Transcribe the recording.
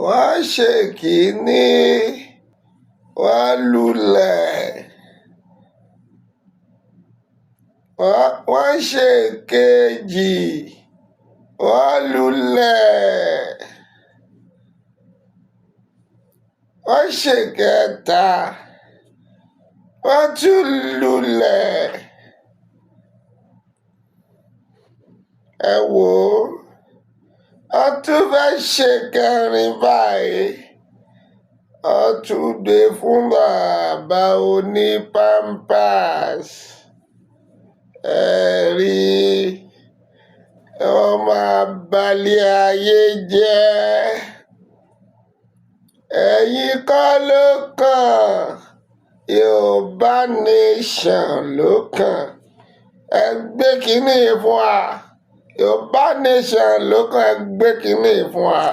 Wọ́n ṣe kìíní, wọ́n lulẹ̀, wọ́n ṣe kejì, wọ́n lulẹ̀, wọ́n ṣe kẹta, wọ́n tún lulẹ̀. Ẹ wò ó, wọ́n tún fẹ́ ṣe kẹrin báyìí. Wọ́n tún gbé fún bàbá oní pampers. Ẹ rí i, wọ́n máa balẹ̀ ayé jẹ́. Ẹ̀yin kọ́ ló kàn, Yorùbá nation ló kàn. Ẹ gbé kínní fún wa. Yorùbá nation ló kàn, ẹ gbé kínní fún wa.